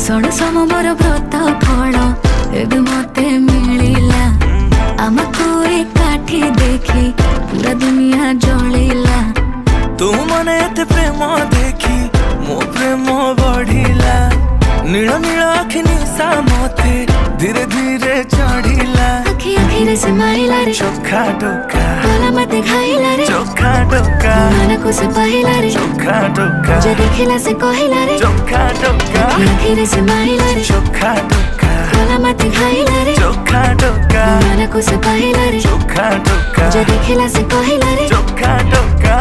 षोड़ सम मोर व्रत फल एबे मते मिलिला आमको एकाठी देखी पूरा दुनिया जलिला। तू मने एते प्रेम देखी मो प्रेम बढ़िला नील नील आखि निशा मते धीरे धीरे चढ़िला। आखि आखिरे से मारिला रे चोखा टोका गला मते खाइला रे चोखा टोका मन को से पाहिला रे चोखा टोका जे देखिला से कहिला रे चोखा टोका आखि आखिरे से मारिला रे चोखा टोका गला मते खाइला रे चोखा टोका मन को से पाहिला रे चोखा टोका जे देखिला से कहिला रे चोखा टोका।